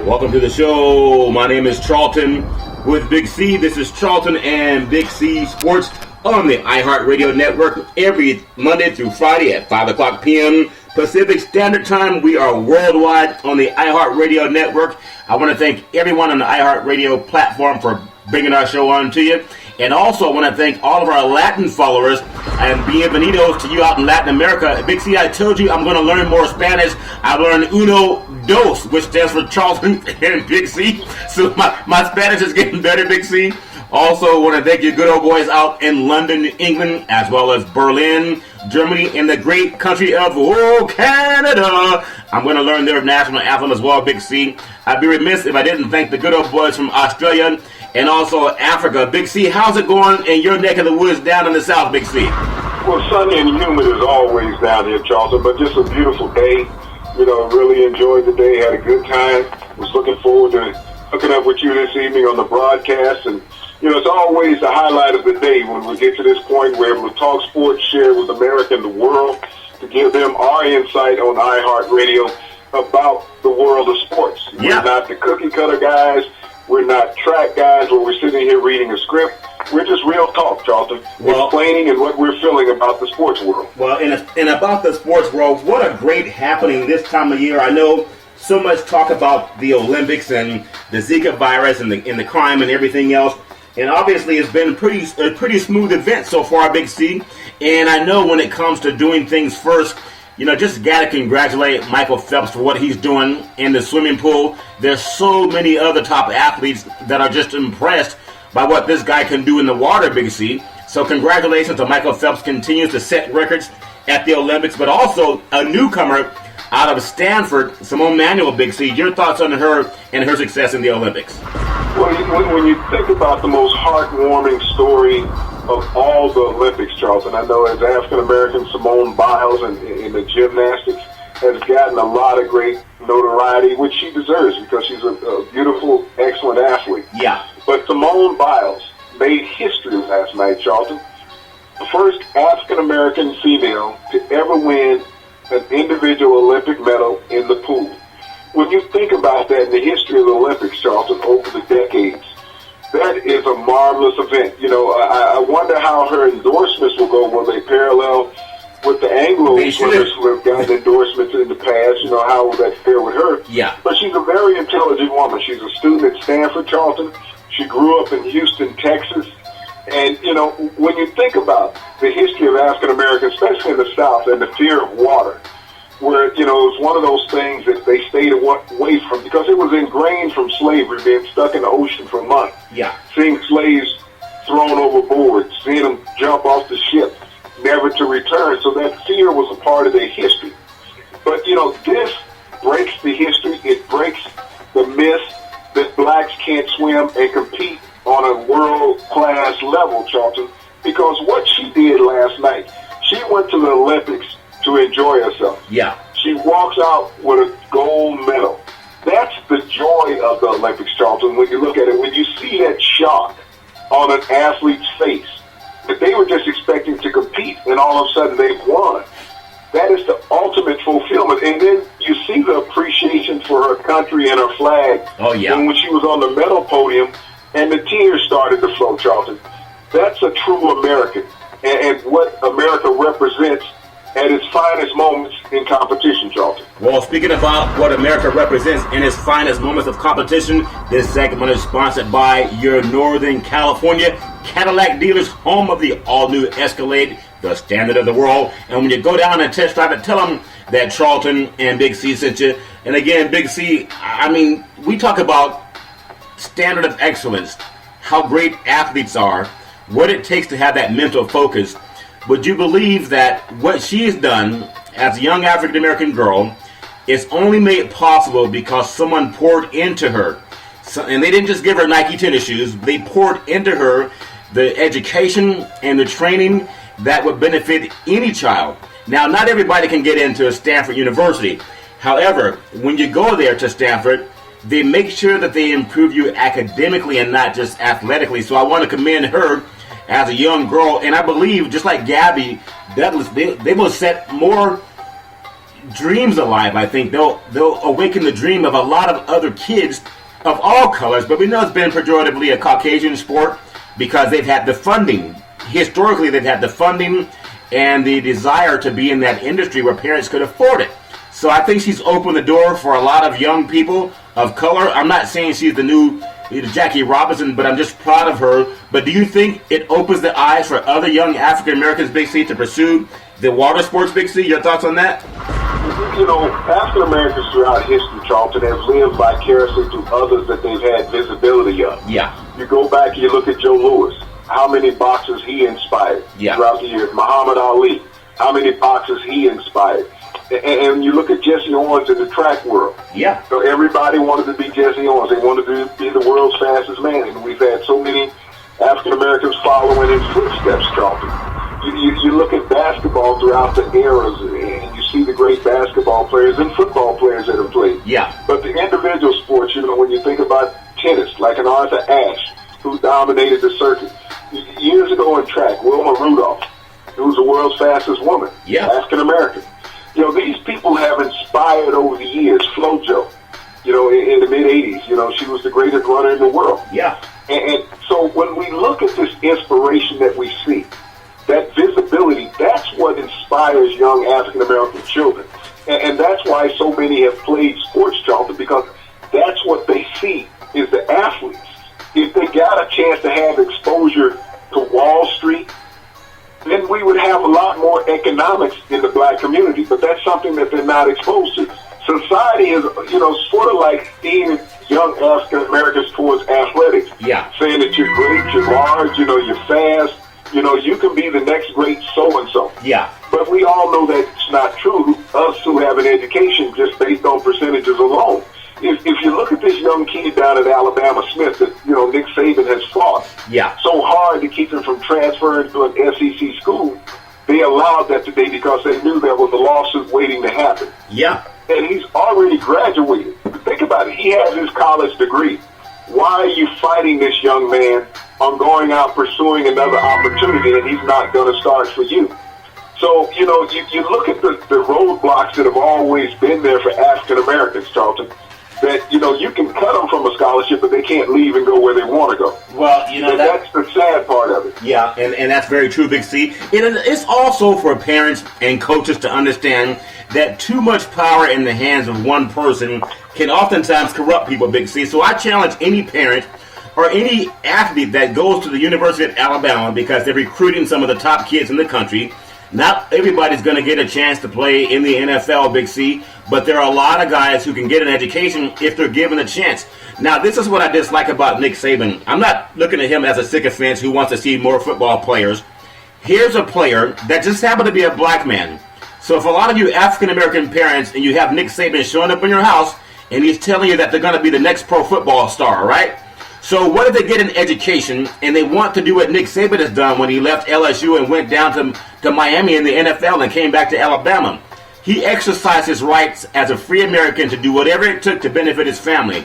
Welcome to the show. My name is Charlton with Big C. This is Charlton and Big C Sports on the iHeartRadio Network every Monday through Friday at 5 o'clock p.m. Pacific Standard Time. We are worldwide on the iHeartRadio Network. I want to thank everyone on the iHeartRadio platform for bringing our show on to you. And also, I want to thank all of our Latin followers and bienvenidos to you out in Latin America. Big C, I told you I'm going to learn more Spanish. I learned uno, dos, which stands for Charlton and Big C. So my Spanish is getting better, Big C. Also, want to thank you good old boys out in London, England, as well as Berlin, Germany, and the great country of Canada. I'm going to learn their national anthem as well, Big C. I'd be remiss if I didn't thank the good old boys from Australia and also Africa. Big C, how's it going in your neck of the woods down in the south, Big C? Well, sunny and humid as always down here, Charlton, but just a beautiful day. You know, really enjoyed the day, had a good time. Was looking forward to hooking up with you this evening on the broadcast. And, you know, it's always the highlight of the day when we get to this point where we're able to talk sports, share with America and the world, to give them our insight on iHeartRadio about the world of sports. Yeah. We're not the cookie-cutter guys. We're not track guys where we're sitting here reading a script. We're just real talk, Charlton, explaining and what we're feeling about the sports world. Well, and about the sports world, what a great happening this time of year. I know so much talk about the Olympics and the Zika virus and the crime and everything else. And obviously it's been a pretty smooth event so far, Big C. And I know when it comes to doing things first, you know, just got to congratulate Michael Phelps for what he's doing in the swimming pool. There's so many other top athletes that are just impressed by what this guy can do in the water, Big C. So congratulations to Michael Phelps, continues to set records at the Olympics, but also a newcomer out of Stanford, Simone Manuel, Big C. Your thoughts on her and her success in the Olympics? Well, when you think about the most heartwarming story of all the Olympics, Charlton, I know as African-American, Simone Biles in the gymnastics has gotten a lot of great notoriety, which she deserves because she's a beautiful, excellent athlete. Yeah. But Simone Biles made history last night, Charlton. The first African-American female to ever win an individual Olympic medal in the pool. When you think about that in the history of the Olympics, Charlton, over the decades, that is a marvelous event. You know, I wonder how her endorsements will go. Will they parallel with the Anglo swimmers who have gotten endorsements in the past? You know, how will that fare with her? Yeah. But she's a very intelligent woman. She's a student at Stanford, Charlton. She grew up in Houston, Texas. And, you know, when you think about the history of African Americans, especially in the South, and the fear of water, where, you know, it was one of those things that they stayed away from because it was ingrained from slavery, being stuck in the ocean for months. Yeah. Seeing slaves thrown overboard, seeing them jump off the ship, never to return. So that fear was a part of their history. But, you know, this breaks the history. It breaks the myth that blacks can't swim and compete on a world-class level, Charlton, because what she did last night, she went to the Olympics to enjoy herself. Yeah. She walks out with a gold medal. That's the joy of the Olympics, Charlton, when you look at it. When you see that shock on an athlete's face, that they were just expecting to compete, and all of a sudden they've won. That is the ultimate fulfillment. And then you see the appreciation for her country and her flag. Oh, yeah. And when she was on the medal podium, and the tears started to flow, Charlton. That's a true American, and what America represents at its finest moments in competition, Charlton. Well, speaking about what America represents in its finest moments of competition, this segment is sponsored by your Northern California Cadillac dealers, home of the all-new Escalade, the standard of the world. And when you go down and test drive it, tell them that Charlton and Big C sent you. And again, Big C, I mean, we talk about standard of excellence, how great athletes are, what it takes to have that mental focus. Would you believe that what she's done as a young African-American girl is only made possible because someone poured into her? So, and they didn't just give her Nike tennis shoes, they poured into her the education and the training that would benefit any child. Now, not everybody can get into Stanford University. However, when you go there to Stanford, they make sure that they improve you academically and not just athletically. So I want to commend her as a young girl. And I believe, just like Gabby Douglas, they will set more dreams alive. I think they'll awaken the dream of a lot of other kids of all colors. But we know it's been pejoratively a Caucasian sport because they've had the funding. Historically, they've had the funding and the desire to be in that industry where parents could afford it. So I think she's opened the door for a lot of young people of color. I'm not saying she's the new Jackie Robinson, but I'm just proud of her. But do you think it opens the eyes for other young African Americans, Big C, to pursue the water sports, Big C? Your thoughts on that? You know, African Americans throughout history, Charlton, have lived vicariously through others that they've had visibility of. Yeah. You go back and you look at Joe Louis, how many boxers he inspired throughout the years. Muhammad Ali, how many boxers he inspired. And you look at Jesse Owens in the track world. Yeah. So everybody wanted to be Jesse Owens. They wanted to be the world's fastest man. And we've had so many African Americans following in footsteps, Charlton. You look at basketball throughout the eras, and you see the great basketball players and football players that have played. Yeah. But the individual sports, you know, when you think about tennis, like an Arthur Ashe, who dominated the circuit. Years ago in track, Wilma Rudolph, who was the world's fastest woman, African American. You know, these people have inspired over the years. FloJo, you know, in the mid-'80s, you know, she was the greatest runner in the world. Yeah. And so when we look at this inspiration that we see, that visibility, that's what inspires young African-American children. And that's why so many have played sports, Charlton, because that's what they see is the athletes. If they got a chance to have exposure to Wall Street, then we would have a lot more economics in the black community, but that's something that they're not exposed to. Society is, you know, sort of like steering young African Americans towards athletics. Yeah. Saying that you're great, you're large, you know, you're fast, you know, you can be the next great so-and-so. Yeah. But we all know that it's not true. Us who have an education just based on percentages alone. If you look at this young kid down at Alabama, Smith, that, you know, Nick Saban has fought so hard to keep him from transferring to an SEC school, they allowed that today because they knew there was a lawsuit waiting to happen. Yeah. And he's already graduated. Think about it. He has his college degree. Why are you fighting this young man on going out pursuing another opportunity and he's not going to start for you? So, you know, you look at the roadblocks that have always been there for African Americans, Charlton, that, you know, you can cut them from a scholarship, but they can't leave and go where they want to go. Well, you know, that's the sad part of it. Yeah, and that's very true, Big C. It's also for parents and coaches to understand that too much power in the hands of one person can oftentimes corrupt people, Big C. So I challenge any parent or any athlete that goes to the University of Alabama because they're recruiting some of the top kids in the country. Not everybody's going to get a chance to play in the NFL, Big C, but there are a lot of guys who can get an education if they're given a chance. Now, this is what I dislike about Nick Saban. I'm not looking at him as a sycophant who wants to see more football players. Here's a player that just happened to be a black man. So if a lot of you African-American parents and you have Nick Saban showing up in your house and he's telling you that they're going to be the next pro football star, right? So what if they get an education and they want to do what Nick Saban has done when he left LSU and went down to Miami in the NFL and came back to Alabama? He exercised his rights as a free American to do whatever it took to benefit his family.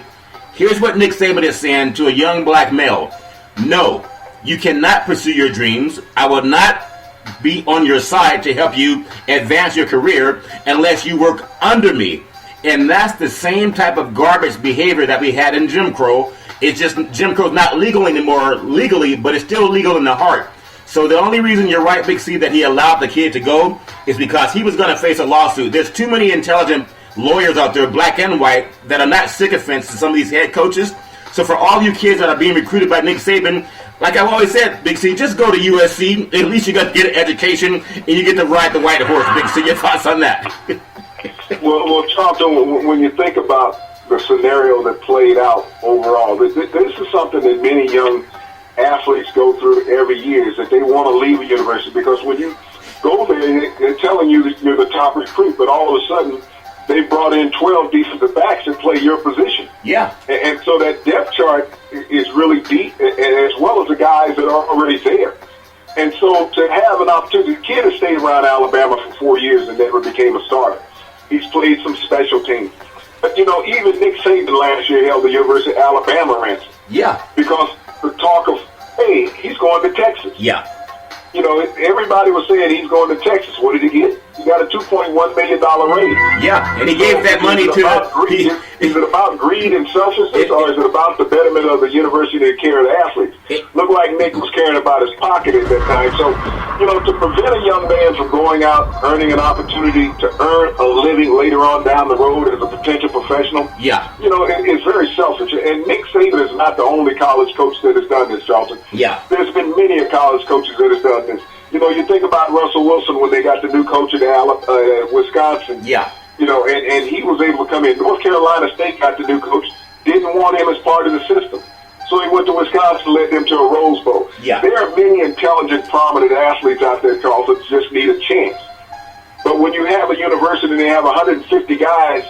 Here's what Nick Saban is saying to a young black male. No, you cannot pursue your dreams. I will not be on your side to help you advance your career unless you work under me. And that's the same type of garbage behavior that we had in Jim Crow. It's just Jim Crow's not legal anymore legally, but it's still legal in the heart. So the only reason you're right, Big C, that he allowed the kid to go is because he was going to face a lawsuit. There's too many intelligent lawyers out there, black and white, that are not sycophants to some of these head coaches. So for all you kids that are being recruited by Nick Saban, like I've always said, Big C, just go to USC. At least you got to get an education and you get to ride the white horse, Big C. Your thoughts on that? Well, Charlton, when you think about the scenario that played out overall, this is something that many young athletes go through every year, is that they want to leave a university because when you go there, they're telling you that you're the top recruit, but all of a sudden they brought in 12 defensive backs that play your position. Yeah. And so that depth chart is really deep, and as well as the guys that are already there. And so to have an opportunity, the kid has stayed around Alabama for 4 years and never became a starter. He's played some special teams. But, you know, even Nick Saban last year held the University of Alabama ransom. Yeah. Because the talk of, hey, he's going to Texas. Yeah. You know, everybody was saying he's going to Texas. What did he get? got a $2.1 million raise. Yeah, and he gave that money to... Is it about greed and selfishness, or is it about the betterment of the university and care of the athletes? Looked like Nick was caring about his pocket at that time. So, to prevent a young man from going out, earning an opportunity to earn a living later on down the road as a potential professional, it's very selfish. And Nick Saban is not the only college coach that has done this, Charlton. Yeah. There's been many college coaches that has done this. You think about Russell Wilson when they got the new coach at Wisconsin. Yeah. And he was able to come in. North Carolina State got the new coach, didn't want him as part of the system. So he went to Wisconsin, led them to a Rose Bowl. Yeah. There are many intelligent, prominent athletes out there, Charles, that just need a chance. But when you have a university and they have 150 guys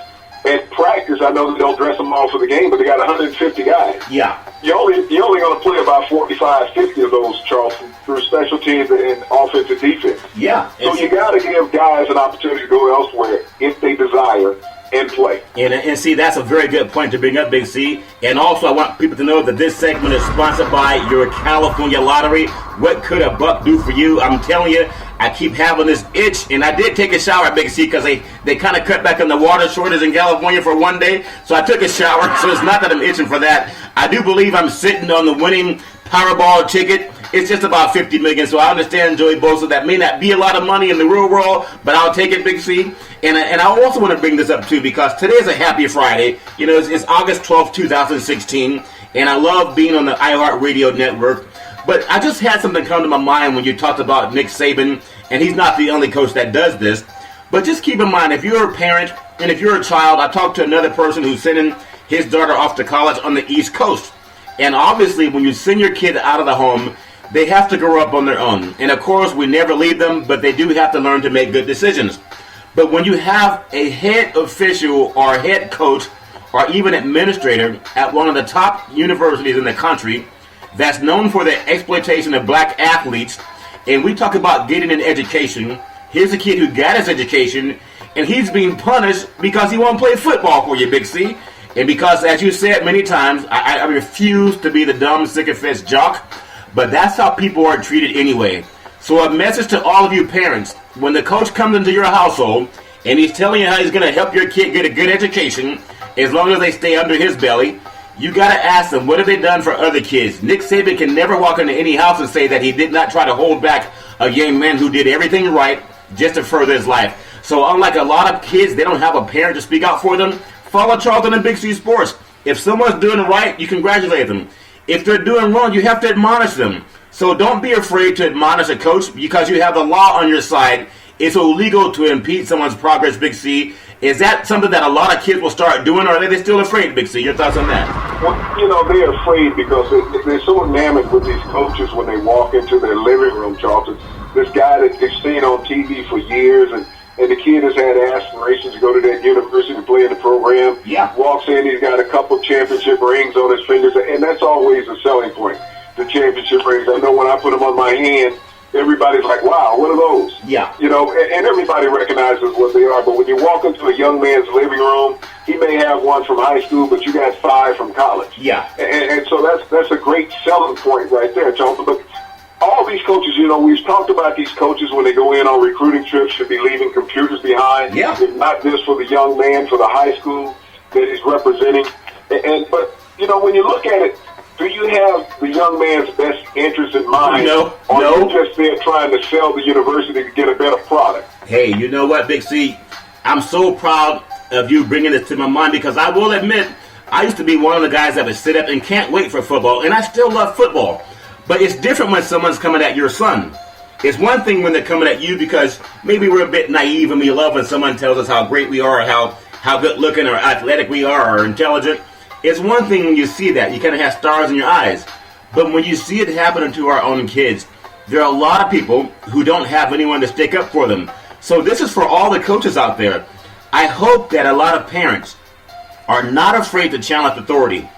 at practice, I know they don't dress them all for the game, but they got 150 guys. Yeah. You're only going to play about 45, 50 of those, Charleston, through special teams and offensive defense. Yeah. So you got to give guys an opportunity to go elsewhere if they desire and play. And see, that's a very good point to bring up, Big C. And also, I want people to know that this segment is sponsored by your California Lottery. What could a buck do for you? I'm telling you, I keep having this itch, and I did take a shower at Big C because they kind of cut back on the water shortage in California for one day. So I took a shower, so it's not that I'm itching for that. I do believe I'm sitting on the winning Powerball ticket. It's just about $50 million, so I understand, Joey Bosa, that may not be a lot of money in the real world, but I'll take it, Big C. And I also want to bring this up, too, because today is a happy Friday. It's August 12th, 2016, and I love being on the iHeartRadio network. But I just had something come to my mind when you talked about Nick Saban, and he's not the only coach that does this. But just keep in mind, if you're a parent and if you're a child, I talked to another person who's sending his daughter off to college on the East Coast. And obviously, when you send your kid out of the home, they have to grow up on their own. And of course, we never leave them, but they do have to learn to make good decisions. But when you have a head official or a head coach or even administrator at one of the top universities in the country that's known for the exploitation of black athletes, and we talk about getting an education, here's a kid who got his education, and he's being punished because he won't play football for you, Big C. And because, as you said many times, I refuse to be the dumb, sycophant jock, but that's how people are treated anyway. So a message to all of you parents, when the coach comes into your household and he's telling you how he's going to help your kid get a good education, as long as they stay under his belly, you got to ask them, what have they done for other kids? Nick Saban can never walk into any house and say that he did not try to hold back a young man who did everything right just to further his life. So unlike a lot of kids, they don't have a parent to speak out for them. Follow Charlton and Big C Sports. If someone's doing right, you congratulate them. If they're doing wrong, you have to admonish them. So don't be afraid to admonish a coach because you have the law on your side. It's illegal to impede someone's progress, Big C. Is that something that a lot of kids will start doing, or are they still afraid, Big C? Your thoughts on that? Well, they're afraid because they're so enamored with these coaches when they walk into their living room, Charlton. This guy that they've seen on TV for years, and the kid has had aspirations to go to that university and play in the program. Yeah. Walks in, he's got a couple championship rings on his fingers, and that's always a selling point, the championship rings. I know when I put them on my hand, everybody's like, wow, what are those? Yeah. And everybody recognizes what they are. But when you walk into a young man's living room, he may have one from high school, but you got 5 from college. Yeah. And so that's a great selling point right there, Charlton. But all these coaches, we've talked about these coaches when they go in on recruiting trips should be leaving computers behind. Yeah. If not just for the young man, for the high school that he's representing. But when you look at it, do you have the young man's best interest in mind? No. Or are you just there trying to sell the university to get a better product? Hey, you know what, Big C? I'm so proud of you bringing this to my mind because I will admit, I used to be one of the guys that would sit up and can't wait for football, and I still love football. But it's different when someone's coming at your son. It's one thing when they're coming at you because maybe we're a bit naive and we love when someone tells us how great we are, or how good looking or athletic we are or intelligent. It's one thing when you see that. You kind of have stars in your eyes. But when you see it happening to our own kids, there are a lot of people who don't have anyone to stick up for them. So this is for all the coaches out there. I hope that a lot of parents are not afraid to challenge authority.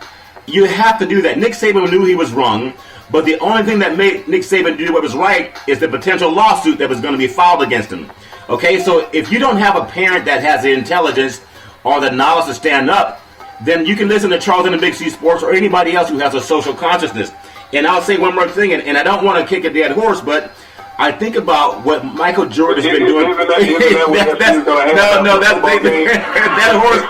You have to do that. Nick Saban knew he was wrong, but the only thing that made Nick Saban do what was right is the potential lawsuit that was going to be filed against him. Okay, so if you don't have a parent that has the intelligence or the knowledge to stand up, then you can listen to Charlton and Big C Sports or anybody else who has a social consciousness. And I'll say one more thing, and I don't want to kick a dead horse, but I think about what Michael Jordan's been doing. Isn't that what that's going to happen? No, that's that horse.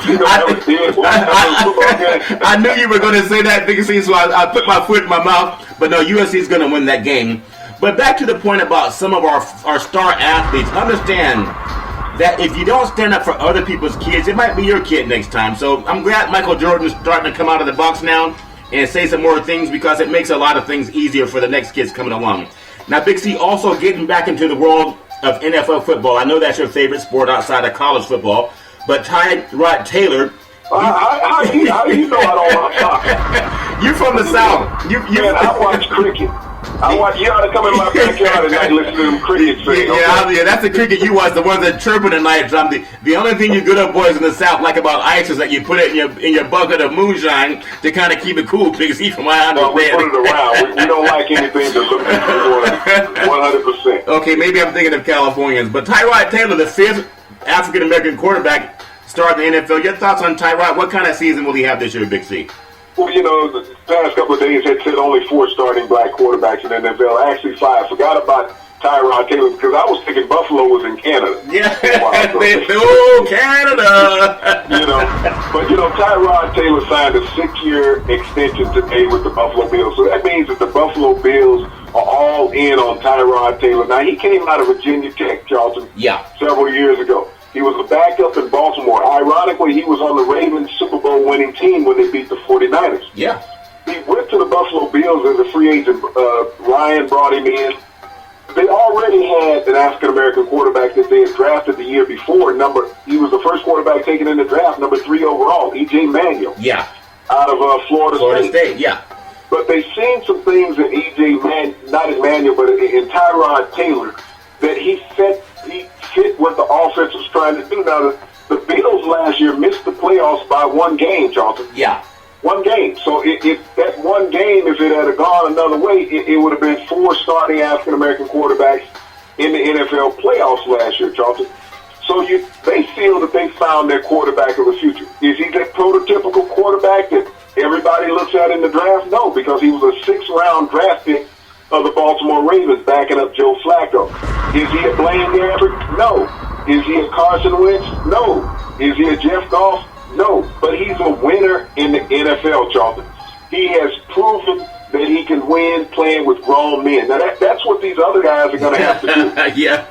I knew you were going to say that, Big C, so I put my foot in my mouth. But no, USC is going to win that game. But back to the point about some of our star athletes. Understand that if you don't stand up for other people's kids, it might be your kid next time. So I'm glad Michael Jordan's starting to come out of the box now and say some more things, because it makes a lot of things easier for the next kids coming along. Now, Big C, also getting back into the world of NFL football. I know that's your favorite sport outside of college football, but Tyrod Taylor. How do you know I don't want to talk? You're from the South. Man, I watch cricket. You ought to come in my backyard and not listen to them cricket sing. Yeah, that's the cricket you watch, the ones that chirping at night. The only thing you good up boys in the South like about ice is that you put it in your bucket of moonshine to kind of keep it cool. Because from my understanding, we put it around. We don't like anything to look at 100%. Okay, maybe I'm thinking of Californians, but Tyrod Taylor, the fifth African American quarterback starting the NFL. Your thoughts on Tyrod? What kind of season will he have this year, Big C? Well, the past couple of days had said only 4 starting black quarterbacks in the NFL. Actually 5. Forgot about Tyrod Taylor because I was thinking Buffalo was in Canada. Yeah, Canada. But Tyrod Taylor signed a 6-year extension today with the Buffalo Bills. So that means that the Buffalo Bills are all in on Tyrod Taylor. Now, he came out of Virginia Tech, Charlton, several years ago. He was a backup in Baltimore. Ironically, he was on the Ravens Super Bowl winning team when they beat the 49ers. Yeah. He went to the Buffalo Bills as a free agent. Ryan brought him in. They already had an African-American quarterback that they had drafted the year before. He was the first quarterback taken in the draft, number 3 overall, E.J. Manuel. Yeah. Out of Florida State, yeah. But they've seen some things in not in Manuel, but in Tyrod Taylor, that he fit what the offense was trying to do. Now, the Bills last year missed the playoffs by 1 game, Charlton. Yeah. 1 game. So if that 1 game, if it had gone another way, it would have been 4 starting African-American quarterbacks in the NFL playoffs last year, Charlton. So they feel that they found their quarterback of the future. Is he that prototypical quarterback that everybody looks at in the draft? No, because he was a 6th-round draft pick of the Baltimore Ravens, backing up Joe Flacco. Is he a Blaine Gabbert? No. Is he a Carson Wentz? No. Is he a Jeff Goff? No. But he's a winner in the NFL, Charlton. He has proven that he can win playing with grown men. Now, that's what these other guys are going to have to do. Yeah.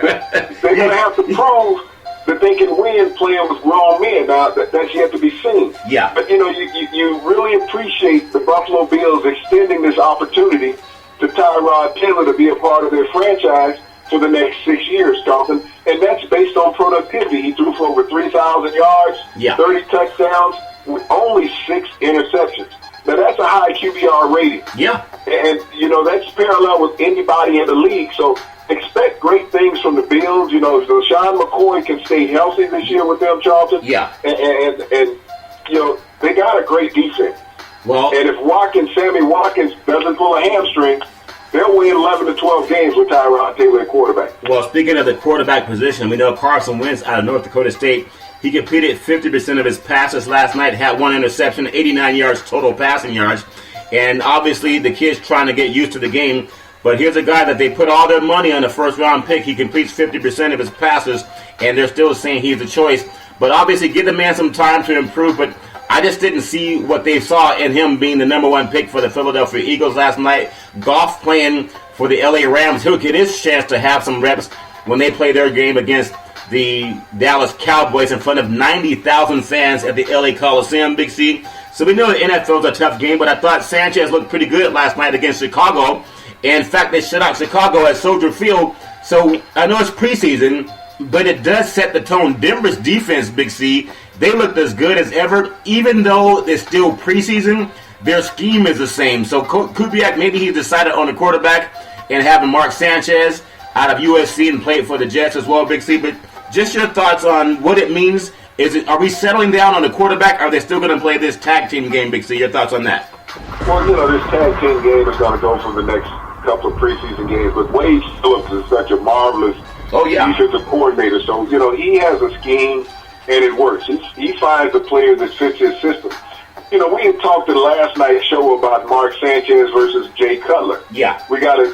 They're going to have to prove that they can win playing with grown men. Now, that's yet to be seen. Yeah. But, you really appreciate the Buffalo Bills extending this opportunity to Tyrod Taylor to be a part of their franchise for the next 6 years, Charlton. And that's based on productivity. He threw for over 3,000 yards, 30 touchdowns, with only 6 interceptions. Now, that's a high QBR rating. Yeah. And, that's parallel with anybody in the league. So expect great things from the Bills. So Sean McCoy can stay healthy this year with them, Charlton. Yeah. And they got a great defense. Well, and if Sammy Watkins doesn't pull a hamstring, they'll win 11 to 12 games with Tyrod Taylor at quarterback. Well, speaking of the quarterback position, we know Carson Wentz out of North Dakota State. He completed 50% of his passes last night, had 1 interception, 89 yards total passing yards. And obviously the kid's trying to get used to the game. But here's a guy that they put all their money on the first-round pick. He completes 50% of his passes, and they're still saying he's the choice. But obviously give the man some time to improve, but I just didn't see what they saw in him being the number 1 pick for the Philadelphia Eagles last night. Goff playing for the LA Rams. He'll get his chance to have some reps when they play their game against the Dallas Cowboys in front of 90,000 fans at the LA Coliseum, Big C. So we know the NFL is a tough game, but I thought Sanchez looked pretty good last night against Chicago. And in fact, they shut out Chicago at Soldier Field. So I know it's preseason, but it does set the tone. Denver's defense, Big C, they looked as good as ever. Even though it's still preseason, their scheme is the same. So Kubiak, maybe he decided on the quarterback and having Mark Sanchez out of USC and played for the Jets as well, Big C. But just your thoughts on what it means. Are we settling down on the quarterback? Are they still going to play this tag team game, Big C? Your thoughts on that? Well, this tag team game is going to go for the next couple of preseason games. But Wade Phillips is such a marvelous defensive coordinator. So, he has a scheme, and it works. He finds a player that fits his system. You know, we had talked in last night's show about Mark Sanchez versus Jay Cutler. Yeah. We got a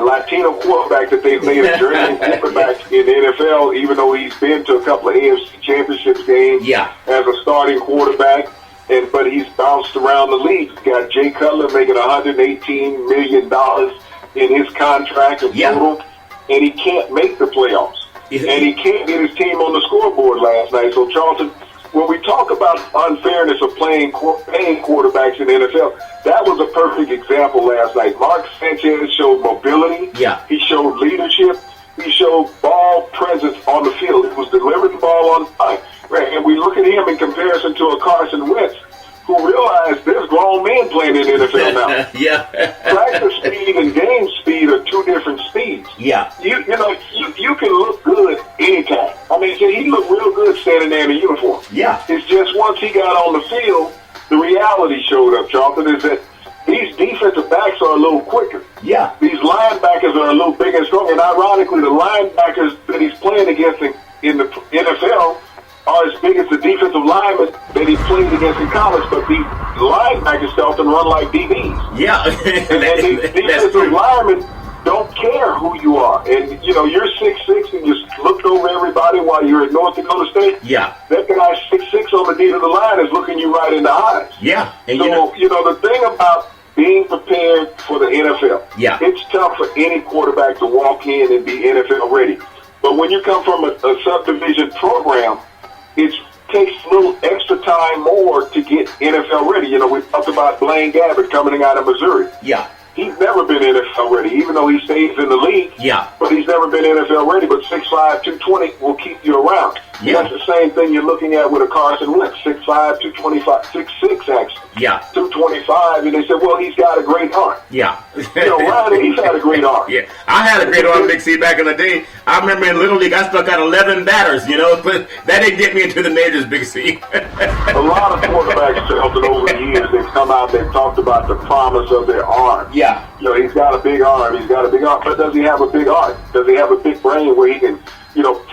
Latino quarterback that they've made a journeyman quarterback in the NFL, even though he's been to a couple of AFC Championships games as a starting quarterback. But he's bounced around the league. He's got Jay Cutler making $118 million in his contract of total, and he can't make the playoffs. And he can't get his team on the scoreboard last night. So, Charlton, when we talk about unfairness of paying quarterbacks in the NFL, that was a perfect example last night. Mark Sanchez showed mobility. Yeah. He showed leadership. He showed ball presence on the field. He was delivering the ball on time. Right. And we look at him in comparison to a Carson Wentz, who realized there's grown men playing in the NFL now. Practice speed and game speed are two different speeds. Yeah. You can look good anytime. I mean, he looked real good standing there in a uniform. Yeah. It's just once he got on the field, the reality showed up, Charlton, is that these defensive backs are a little quicker. Yeah. These linebackers are a little bigger and stronger. And ironically, the linebackers that he's playing against in the NFL are as big as the defensive linemen that he played against in college, but these linebackers often run like DBs. Yeah. and these defensive linemen don't care who you are. And, you're 6'6", and you looked over everybody while you're at North Dakota State. Yeah. That guy 6'6" on the D of the line is looking you right in the eyes. Yeah. And so, the thing about being prepared for the NFL, it's tough for any quarterback to walk in and be NFL ready. But when you come from a subdivision program, it takes a little extra time more to get NFL ready. We talked about Blaine Gabbert coming out of Missouri. Yeah. He's never been NFL ready, even though he stays in the league. Yeah. But he's never been NFL ready. But 6'5", 220 will keep you around. Yeah. That's the same thing you're looking at with a Carson Wentz, 6'5", 225, 6'6", actually. Yeah. 225, and they said, well, he's got a great arm. Yeah. Ryan, he's had a great arm. Yeah. I had a great arm, Big C, back in the day. I remember in Little League, I stuck out 11 batters, but that didn't get me into the majors, Big C. A lot of quarterbacks, Charlton, over the years, they've come out, they've talked about the promise of their arm. Yeah. He's got a big arm. But does he have a big arm? Does he have a big brain where he can,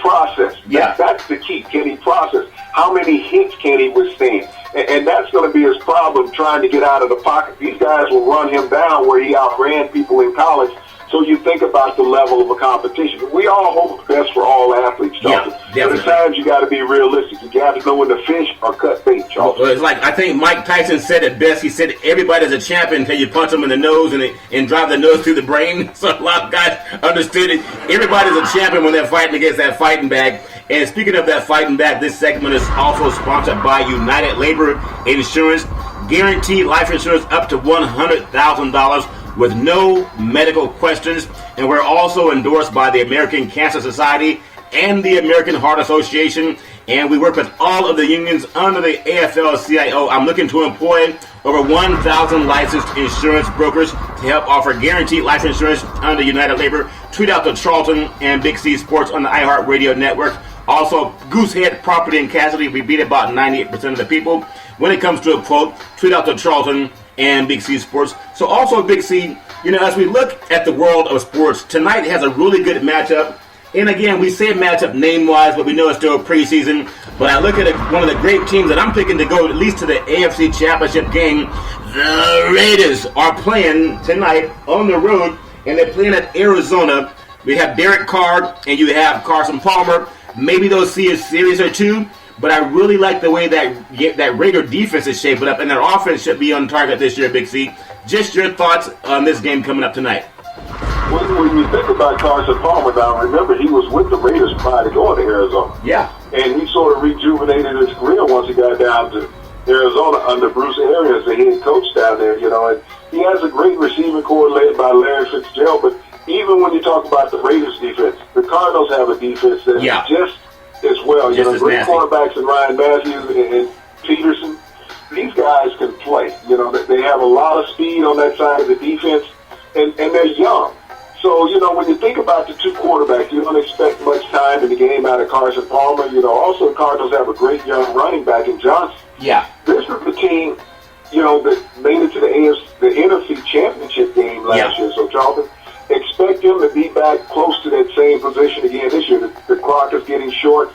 process? Yeah. That's the key. Can he process? How many hits can he withstand? And that's going to be his problem trying to get out of the pocket. These guys will run him down where he outran people in college. So you think about the level of a competition. We all hope the best for all athletes, Charlton. Yeah, but at times you got to be realistic. You got to know when to fish or cut bait, Charlton. Well, it's like I think Mike Tyson said it best. He said everybody's a champion until you punch them in the nose and drive the nose through the brain. So a lot of guys understood it. Everybody's a champion when they're fighting against that fighting bag. And speaking of that fighting bag, this segment is also sponsored by United Labor Insurance. Guaranteed life insurance up to $100,000. with no medical questions. And we're also endorsed by the American Cancer Society and the American Heart Association. And we work with all of the unions under the AFL-CIO. I'm looking to employ over 1,000 licensed insurance brokers to help offer guaranteed life insurance under United Labor. Tweet out to Charlton and Big C Sports on the iHeartRadio network. Also, Goosehead Property and Casualty. We beat about 98% of the people. When it comes to a quote, tweet out to Charlton and Big C Sports. So also, Big C, as we look at the world of sports, tonight has a really good matchup. And again, we say matchup name-wise, but we know it's still preseason. But I look at one of the great teams that I'm picking to go at least to the AFC Championship game. The Raiders are playing tonight on the road, and they're playing at Arizona. We have Derek Carr, and you have Carson Palmer. Maybe they'll see a series or two. But I really like the way that Raider defense is shaping up, and their offense should be on target this year, Big C. Just your thoughts on this game coming up tonight. When you think about Carson Palmer now, remember he was with the Raiders prior to going to Arizona. Yeah. And he sort of rejuvenated his career once he got down to Arizona under Bruce Arians, the head coach down there, and he has a great receiving core led by Larry Fitzgerald. But even when you talk about the Raiders defense, the Cardinals have a defense that's just as well. Great cornerbacks in Ryan Matthews and Peterson. These guys can play. They have a lot of speed on that side of the defense, and they're young. So, when you think about the two quarterbacks, you don't expect much time in the game out of Carson Palmer. Also, the Cardinals have a great young running back in Johnson. Yeah. This is the team, that made it to the NFC Championship game last year. So, Charlton, expect him to be back close to that same position again this year. The clock is getting short.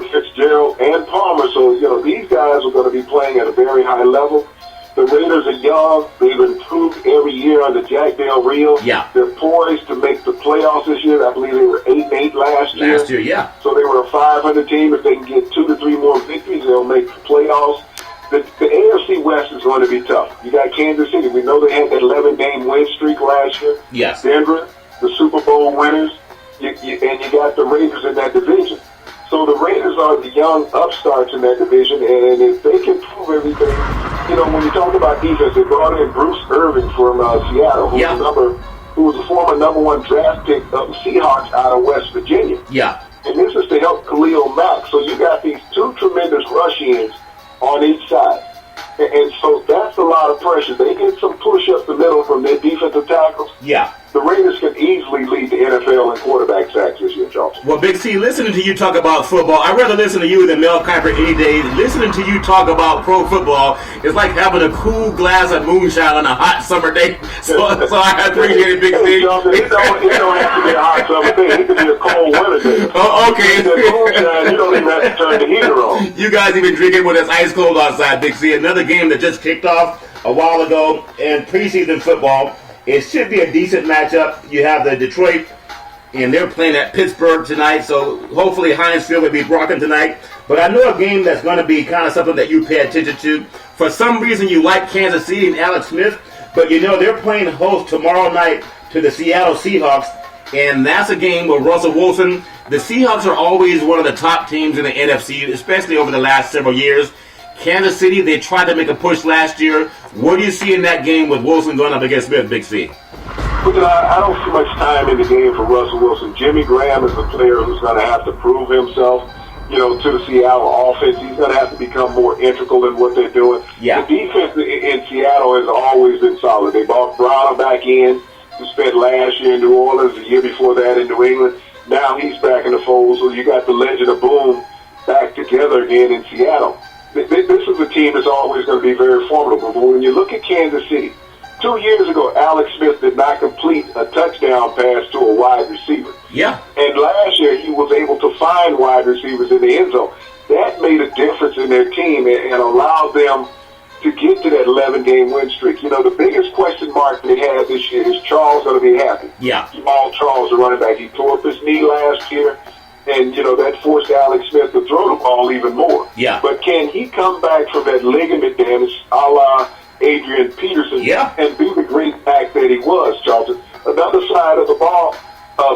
for Fitzgerald and Palmer. So, these guys are going to be playing at a very high level. The Raiders are young. They've improved every year under Jack Del Rio. Yeah. They're poised to make the playoffs this year. I believe they were 8-8 last year. Last year, yeah. So they were a 500 team. If they can get 2 to 3 more victories, they'll make the playoffs. The AFC West is going to be tough. You got Kansas City. We know they had that 11-game win streak last year. Yes. Denver, the Super Bowl winners. And you got the Raiders in that division. So the Raiders are the young upstarts in that division, and if they can prove everything, when you talk about defense, they brought in Bruce Irvin from Seattle, who was a former number 1 draft pick of the Seahawks out of West Virginia. Yeah. And this is to help Khalil Mack. So you got these 2 tremendous rush-ins on each side. And so that's a lot of pressure. They get some push up the middle from their defensive tackles. Yeah. The Raiders can easily lead the NFL in quarterback sacks this year, Charlton. Well, Big C, listening to you talk about football, I'd rather listen to you than Mel Kiper any day. Listening to you talk about pro football is like having a cool glass of moonshine on a hot summer day. So I appreciate it, Big C. It don't have to be a hot summer day. It can be a cold winter day. Oh, okay. Moonshine, you don't even have to turn the heater on. You guys even drinking when it's ice cold outside, Big C. Another game that just kicked off a while ago in preseason football. It should be a decent matchup. You have the Detroit, and they're playing at Pittsburgh tonight, so hopefully Heinz Field will be rocking tonight. But I know a game that's going to be kind of something that you pay attention to. For some reason, you like Kansas City and Alex Smith, but they're playing host tomorrow night to the Seattle Seahawks, and that's a game with Russell Wilson. The Seahawks are always one of the top teams in the NFC, especially over the last several years. Kansas City, they tried to make a push last year. What do you see in that game with Wilson going up against Smith, Big C? I don't see much time in the game for Russell Wilson. Jimmy Graham is a player who's going to have to prove himself, to the Seattle offense. He's going to have to become more integral in what they're doing. Yeah. The defense in Seattle has always been solid. They brought Brown back in, who spent last year in New Orleans, the year before that in New England. Now he's back in the fold, so you got the legend of Boom back together again in Seattle. This is a team that's always going to be very formidable. But when you look at Kansas City, 2 years ago, Alex Smith did not complete a touchdown pass to a wide receiver. Yeah. And last year, he was able to find wide receivers in the end zone. That made a difference in their team and allowed them to get to that 11-game win streak. The biggest question mark they had this year is Charles going to be happy. Yeah. Jamal Charles, the running back, he tore up his knee last year. And, that forced Alex Smith to throw the ball even more. Yeah. But can he come back from that ligament damage a la Adrian Peterson and be the great back that he was, Charlton? Another side of the ball,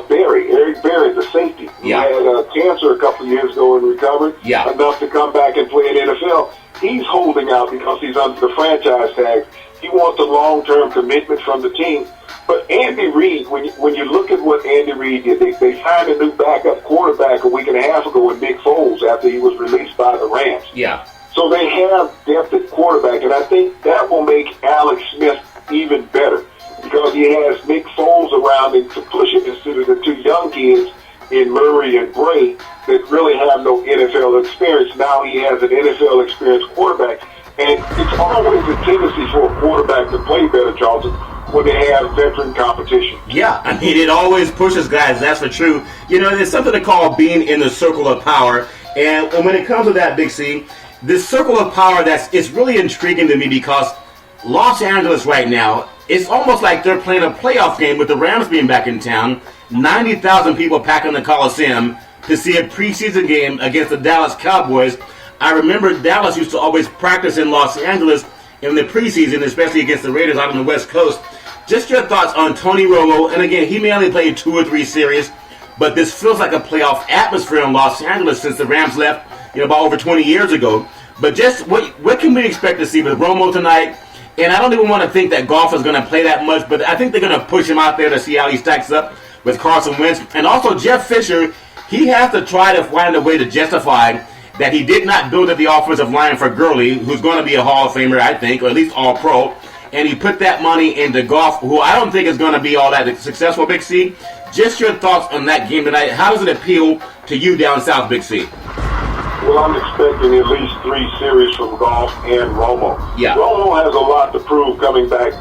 Eric Berry, the safety, who had cancer a couple of years ago and recovered enough to come back and play in the NFL. He's holding out because he's under the franchise tag. He wants a long-term commitment from the team. But Andy Reid, when you look at what Andy Reid did, they signed a new backup quarterback a week and a half ago in Nick Foles after he was released by the Rams. Yeah. So they have depth at quarterback, and I think that will make Alex Smith even better because he has Nick Foles around him to push him instead of the 2 young kids in Murray and Bray that really have no NFL experience. Now he has an NFL experienced quarterback, and it's always a tendency for a quarterback to play better, Charlton, when they have veteran competition. Yeah, it always pushes guys, that's for true. There's something to call being in the circle of power. And when it comes to that, Big C, this circle of power, it's really intriguing to me because Los Angeles right now, it's almost like they're playing a playoff game with the Rams being back in town. 90,000 people packing the Coliseum to see a preseason game against the Dallas Cowboys. I remember Dallas used to always practice in Los Angeles in the preseason, especially against the Raiders out on the West Coast. Just your thoughts on Tony Romo, and again, he may only play 2 or 3 series, but this feels like a playoff atmosphere in Los Angeles since the Rams left, about over 20 years ago. But just what can we expect to see with Romo tonight? And I don't even want to think that Goff is going to play that much, but I think they're going to push him out there to see how he stacks up with Carson Wentz. And also Jeff Fisher, he has to try to find a way to justify that he did not build up the offensive line for Gurley, who's going to be a Hall of Famer, I think, or at least All-Pro. And he put that money into Goff, who I don't think is going to be all that successful, Big C. Just your thoughts on that game tonight. How does it appeal to you down south, Big C? Well, I'm expecting at least 3 series from Goff and Romo. Yeah. Romo has a lot to prove coming back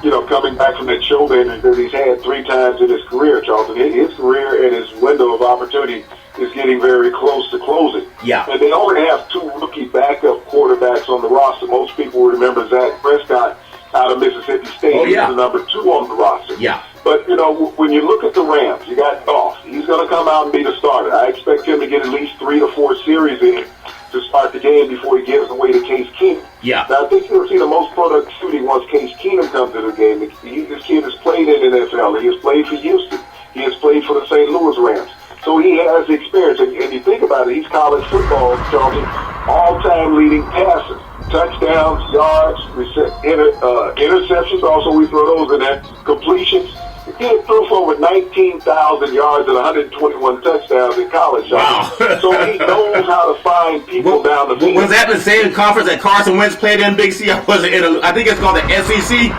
from that shoulder injury that he's had 3 times in his career, Charlton. His career and his window of opportunity is getting very close to closing. Yeah. And they only have 2 rookie backup quarterbacks on the roster. Most people remember Zach Prescott out of Mississippi State. Oh, yeah. He's the number 2 on the roster. Yeah. But, you know, when you look at the Rams, you got Goff. He's going to come out and be the starter. I expect him to get at least 3 to 4 series in to start the game before he gives away to Case Keenum. Yeah. Now, I think you'll see the most productivity once Case Keenum comes to the game. This kid has played in the NFL. He has played for Houston. He has played for the St. Louis Rams. So he has the experience. And you think about it, he's college football, Charlton, all-time leading passer. Touchdowns, yards, interceptions, also we throw those in there, completions. The kid threw for over 19,000 yards and 121 touchdowns in college. Wow. So he knows how to find people down the field. Was that the same conference that Carson Wentz played in, Big C? I think it's called the SEC.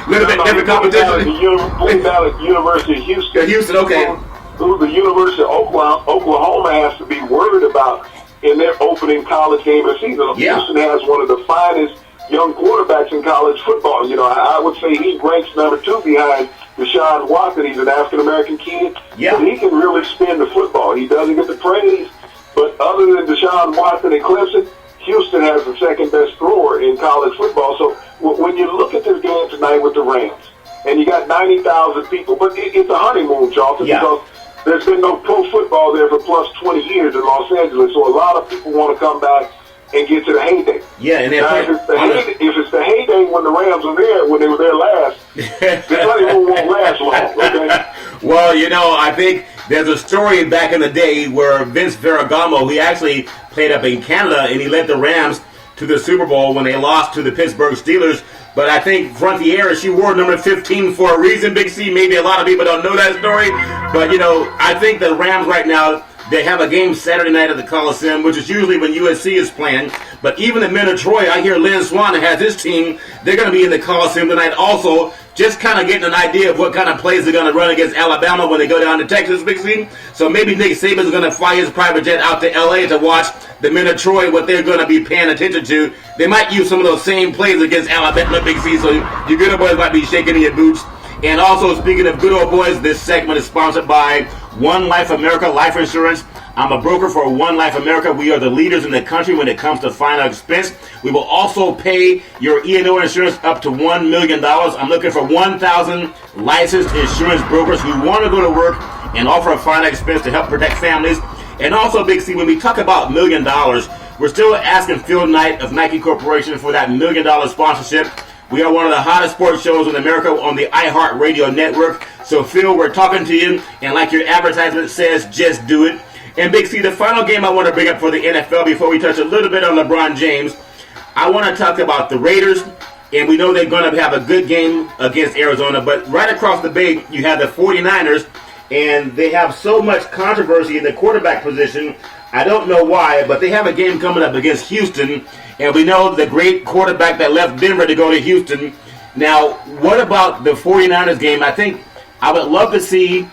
Little bit different competition. Played down at the University of Houston. Houston, okay. The University of Oklahoma has to be worried about in their opening college game of the season. Yeah. Houston has one of the finest young quarterbacks in college football. You know, I would say he ranks number 2 behind Deshaun Watson. He's an African-American kid. Yeah. But he can really spin the football. He doesn't get the praise, but other than Deshaun Watson and Clemson, Houston has the second best thrower in college football. So when you look at this game tonight with the Rams, and you got 90,000 people, but it's a honeymoon, Charlton, because there's been no pro football there for plus 20 years in Los Angeles, so a lot of people want to come back and get to the heyday. Yeah, and now, if it's the heyday when the Rams were there, when they were there last, this honeymoon won't last long, okay? Well, you know, I think there's a story back in the day where Vince Ferragamo, he actually played up in Canada, and he led the Rams to the Super Bowl when they lost to the Pittsburgh Steelers. But I think Frontier, she wore number 15 for a reason, Big C. Maybe a lot of people don't know that story. But, you know, I think the Rams right now, they have a game Saturday night at the Coliseum, which is usually when USC is playing. But even the men of Troy, I hear Lynn Swann has his team. They're going to be in the Coliseum tonight also, just kind of getting an idea of what kind of plays they're going to run against Alabama when they go down to Texas, Big C. So maybe Nick Saban's going to fly his private jet out to L.A. to watch the men of Troy, what they're going to be paying attention to. They might use some of those same plays against Alabama, Big C, so your good old boys might be shaking in your boots. And also, speaking of good old boys, this segment is sponsored by One Life America Life Insurance. I'm a broker for One Life America. We are the leaders in the country when it comes to final expense. We will also pay your E&O insurance up to $1 million. I'm looking for 1,000 licensed insurance brokers who want to go to work and offer a final expense to help protect families. And also, Big C, when we talk about $1 million, we're still asking Phil Knight of Nike Corporation for that $1 million sponsorship. We are one of the hottest sports shows in America on the iHeartRadio network. So, Phil, we're talking to you, and like your advertisement says, just do it. And, Big C, the final game I want to bring up for the NFL before we touch a little bit on LeBron James, I want to talk about the Raiders, and we know they're going to have a good game against Arizona, but right across the bay, you have the 49ers, and they have so much controversy in the quarterback position. I don't know why, but they have a game coming up against Houston, and we know the great quarterback that left Denver to go to Houston. Now, what about the 49ers game? I think I would love to see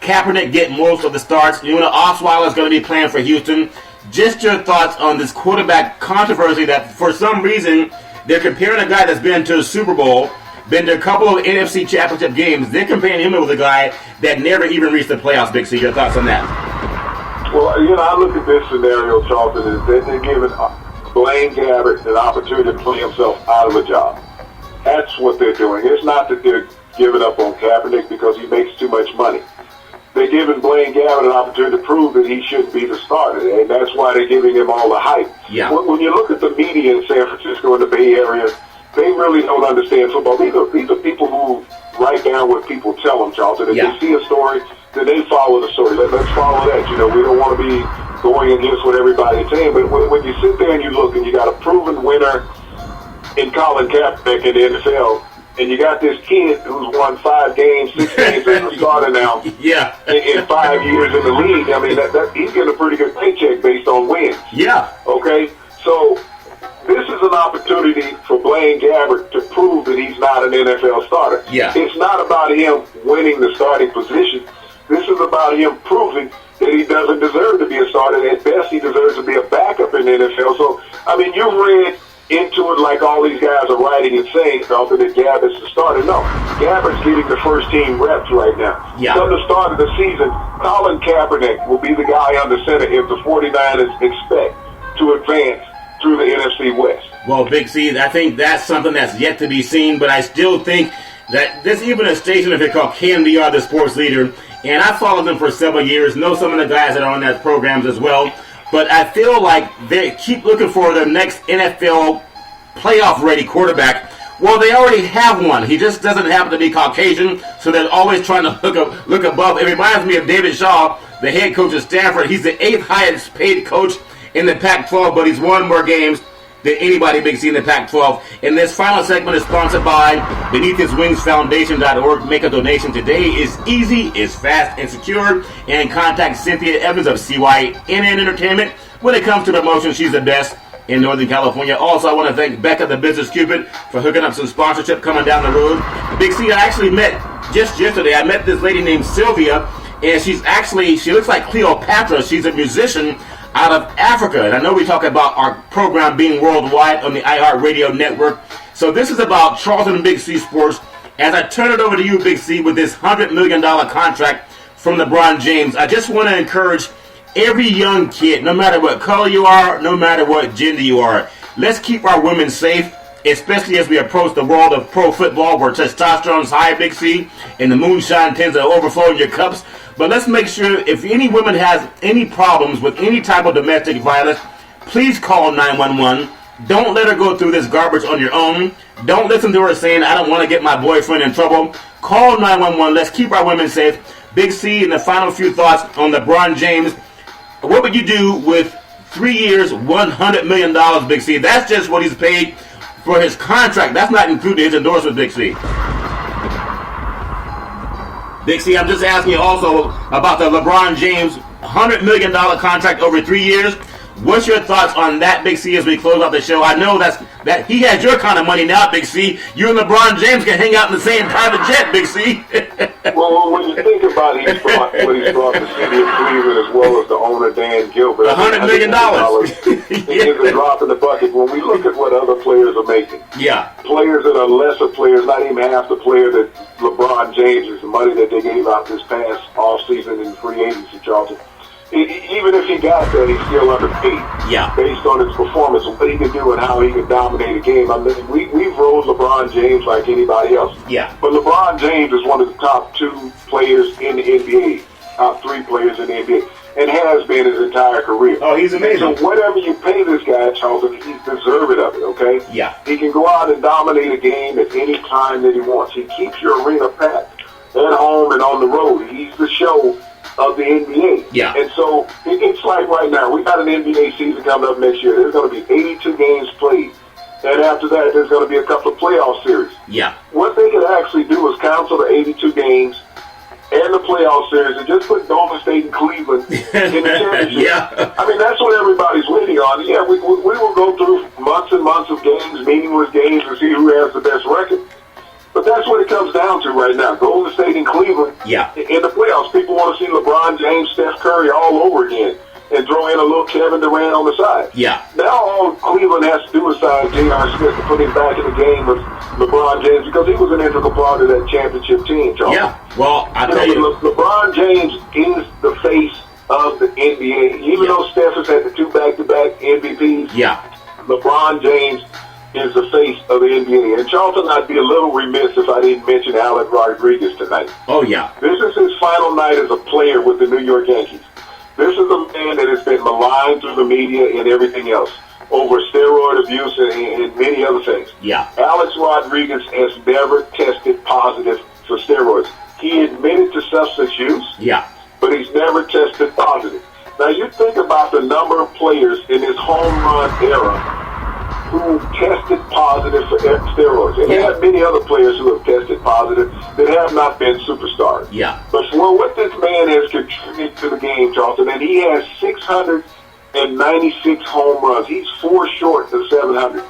Kaepernick get most of the starts. You know, Osweiler is going to be playing for Houston. Just your thoughts on this quarterback controversy that for some reason they're comparing a guy that's been to a Super Bowl, been to a couple of NFC championship games. They're comparing him with a guy that never even reached the playoffs, Big C. Your thoughts on that? Well, you know, I look at this scenario, Charlton, is that they're giving Blaine Gabbert an opportunity to play himself out of a job. That's what they're doing. It's not that they're giving up on Kaepernick because he makes too much money. They're giving Blaine Gabbert an opportunity to prove that he shouldn't be the starter, and that's why they're giving him all the hype. Yeah. When you look at the media in San Francisco and the Bay Area, they really don't understand football. These are people who write down what people tell them, Charlton. If they see a story, then they follow the story. Let's follow that. You know, we don't want to be going against what everybody's saying, but when you sit there and you look and you got a proven winner in Colin Kaepernick in the NFL, and you got this kid who's won 5 games, 6 games as a starter now in 5 years in the league. I mean, he's getting a pretty good paycheck based on wins. Yeah. Okay? So this is an opportunity for Blaine Gabbert to prove that he's not an NFL starter. Yeah. It's not about him winning the starting position. This is about him proving that he doesn't deserve to be a starter. At best, he deserves to be a backup in the NFL. So, I mean, you've read into it like all these guys are writing and saying, Charlton, that Gabbert's the starter. No, Gabbert's getting the first team reps right now. Yeah. From the start of the season, Colin Kaepernick will be the guy under center if the 49ers expect to advance through the NFC West. Well, Big C, I think that's something that's yet to be seen, but I still think that there's even a station up here called KMDR, the Sports Leader, and I followed them for several years, know some of the guys that are on that programs as well, but I feel like they keep looking for the next NFL playoff-ready quarterback. Well, they already have one. He just doesn't happen to be Caucasian, so they're always trying to look above. It reminds me of David Shaw, the head coach of Stanford. He's the 8th highest paid coach in the Pac-12, but he's won more games than anybody Big C in the Pac-12. And this final segment is sponsored by BeneathHisWingsFoundation.org. Make a donation today. It's easy, it's fast, and secure. And contact Cynthia Evans of CYNN Entertainment. When it comes to promotion, she's the best in Northern California. Also, I want to thank Becca, the Business Cupid, for hooking up some sponsorship coming down the road. Big C, I actually met, just yesterday, I met this lady named Sylvia, and she looks like Cleopatra. She's a musician out of Africa. And I know we talk about our program being worldwide on the iHeartRadio network. So this is about Charlton Big C Sports. As I turn it over to you, Big C, with this $100 million contract from LeBron James, I just want to encourage every young kid, no matter what color you are, no matter what gender you are, let's keep our women safe, especially as we approach the world of pro football where testosterone is high, Big C, and the moonshine tends to overflow in your cups. But let's make sure if any woman has any problems with any type of domestic violence, please call 911. Don't let her go through this garbage on your own. Don't listen to her saying, I don't want to get my boyfriend in trouble. Call 911. Let's keep our women safe. Big C, in the final few thoughts on LeBron James, what would you do with 3 years, $100 million, Big C? That's just what he's paid for his contract. That's not including his endorsement, Big C. Big C, I'm just asking you also about the LeBron James $100 million contract over 3 years. What's your thoughts on that, Big C, as we close out the show? I know that he has your kind of money now, Big C. You and LeBron James can hang out in the same private jet, Big C. Well, when you think about it, what he's brought the city of Cleveland as well as the owner, Dan Gilbert. $100 million. It is a drop in the bucket. When we look at what other players are making, players that are lesser players, not even half the player that LeBron James is, the money that they gave out this past offseason in free agency, Charlton. Even if he got that, he's still underpaid. Based on his performance, what he can do and how he can dominate a game. I mean, we've rolled LeBron James like anybody else. But LeBron James is one of the top 2 players in the NBA, top 3 players in the NBA, and has been his entire career. Oh, he's amazing. So whatever you pay this guy, Charlton, he's deserving of it, okay? He can go out and dominate a game at any time that he wants. He keeps your arena packed at home and on the road. He's the show of the NBA. And so it's like right now, we got an NBA season coming up next year. There's going to be 82 games played. And after that, there's going to be a couple of playoff series. What they could actually do is cancel the 82 games and the playoff series and just put Golden State and Cleveland in the championship. I mean, that's what everybody's waiting on. We will go through months and months of games, meaningless games, and see who has the best record. But that's what it comes down to right now. Golden State and Cleveland in the playoffs. People want to see LeBron James, Steph Curry all over again and throw in a little Kevin Durant on the side. Now all Cleveland has to do is sign J.R. Smith to put him back in the game with LeBron James because he was an integral part of that championship team, Charles. Well, I tell you, LeBron James is the face of the NBA. Even though Steph has had the 2 back-to-back MVPs, LeBron James is the face of the NBA. And Charlton, I'd be a little remiss if I didn't mention Alex Rodriguez tonight. This is his final night as a player with the New York Yankees. This is a man that has been maligned through the media and everything else over steroid abuse and many other things. Alex Rodriguez has never tested positive for steroids. He admitted to substance use, but he's never tested positive. Now, you think about the number of players in this home run era who tested positive for steroids. And there have many other players who have tested positive that have not been superstars. But for what this man has contributed to the game, Charlton, and he has 696 home runs. He's 4 short of 700.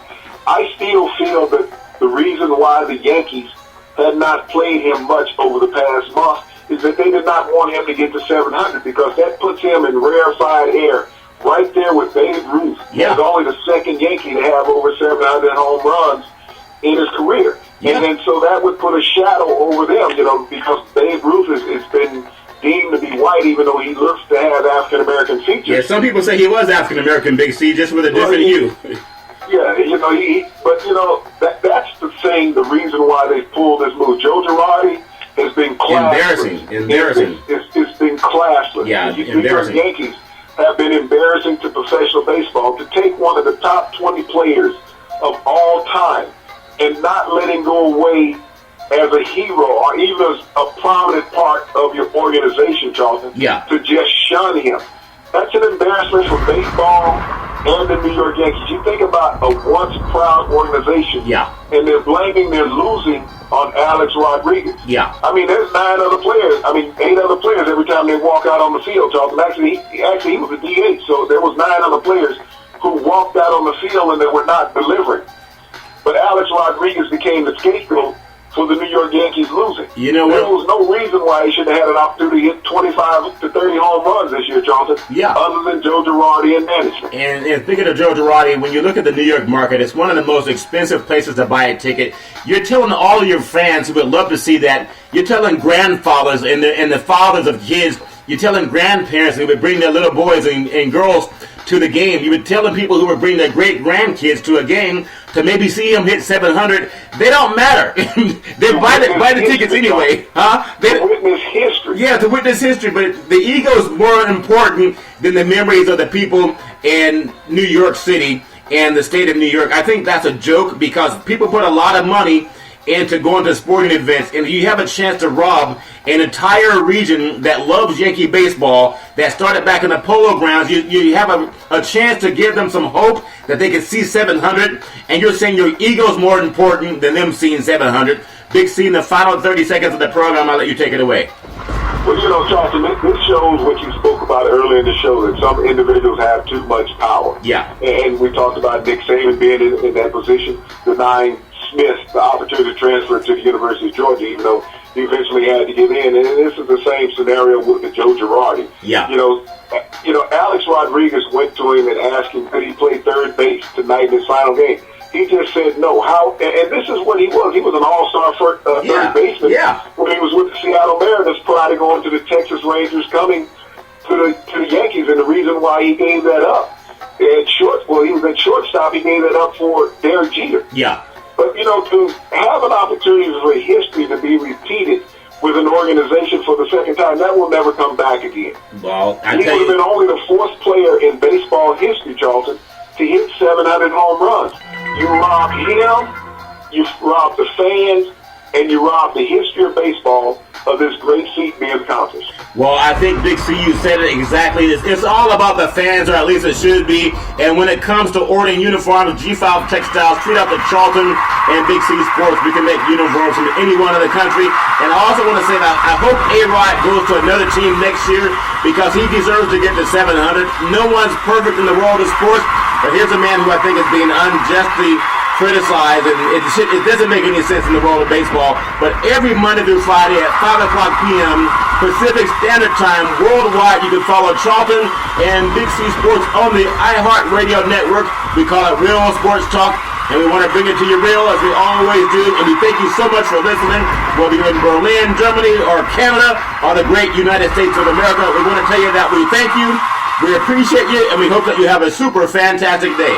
I still feel that the reason why the Yankees had not played him much over the past month is that they did not want him to get to 700 because that puts him in rarefied air. Right there with Babe Ruth. He's only the second Yankee to have over 700 home runs in his career. Yeah. And then so that would put a shadow over them, because Babe Ruth has been deemed to be white, even though he looks to have African-American features. Yeah, some people say he was African-American, Big C, just with a different hue. Yeah, that's the thing, the reason why they pulled this move. Joe Girardi has been classless. Embarrassing. It's been classless. Yeah, the New York embarrassing. Yankees have been embarrassing to professional baseball to take one of the top 20 players of all time and not let him go away as a hero or even as a prominent part of your organization, Charlton, to just shun him. That's an embarrassment for baseball and the New York Yankees. You think about a once proud organization, and they're blaming their losing on Alex Rodriguez. Yeah. I mean, there's 8 other players every time they walk out on the field, Charlton. Actually, he was a DH, so there was 9 other players who walked out on the field and they were not delivering. But Alex Rodriguez became the scapegoat for the New York Yankees losing. You know what? There was no reason why he should have had an opportunity to hit 25 to 30 home runs this year, Charlton, other than Joe Girardi and management. And speaking of Joe Girardi, when you look at the New York market, it's one of the most expensive places to buy a ticket. You're telling all of your fans who would love to see that, you're telling grandfathers and the fathers of kids, you're telling grandparents who would bring their little boys and girls to the game. You would tell the people who would bring their great-grandkids to a game to maybe see him hit 700. They don't matter. They buy the tickets anyway. To witness history. Yeah, to witness history. But the ego is more important than the memories of the people in New York City and the state of New York. I think that's a joke because people put a lot of money into going to sporting events, and you have a chance to rob an entire region that loves Yankee baseball, that started back in the Polo Grounds. You have a chance to give them some hope that they can see 700, and you're saying your ego is more important than them seeing 700. Big C, in the final 30 seconds of the program, I'll let you take it away. Well, Charlton, this shows what you spoke about earlier in the show, that some individuals have too much power. Yeah. And we talked about Nick Saban being in that position, denying Smith the opportunity to transfer to the University of Georgia, even though he eventually had to get in. And this is the same scenario with the Joe Girardi. Yeah. Alex Rodriguez went to him and asked him could he play third base tonight in his final game. He just said no. How? And this is what he was. He was an all-star third baseman when he was with the Seattle Mariners prior to going to the Texas Rangers, coming to the Yankees. And the reason why he gave that up he was at shortstop. He gave that up for Derek Jeter. Yeah. But, to have an opportunity for history to be repeated with an organization for the second time, that will never come back again. Well, he would have been only the 4th player in baseball history, Charlton, to hit 700 home runs. You robbed him, you robbed the fans, and you robbed the history of baseball of this great feat being accomplished. Well, I think, Big C, you said it exactly. It's all about the fans, or at least it should be. And when it comes to ordering uniforms, G5 Textiles, tweet out the Charlton and Big C Sports. We can make uniforms from anyone in the country. And I also want to say that I hope A-Rod goes to another team next year because he deserves to get to 700. No one's perfect in the world of sports, but here's a man who I think is being unjustly criticized, and it doesn't make any sense in the world of baseball. But every Monday through Friday at 5 o'clock p.m. Pacific Standard Time worldwide, you can follow Charlton and Big C Sports on the iHeartRadio network. We call it Real Sports Talk, and we want to bring it to you real as we always do. And we thank you so much for listening, whether you're in Berlin, Germany, or Canada, or the great United States of America. We want to tell you that we thank you, we appreciate you, and we hope that you have a super fantastic day.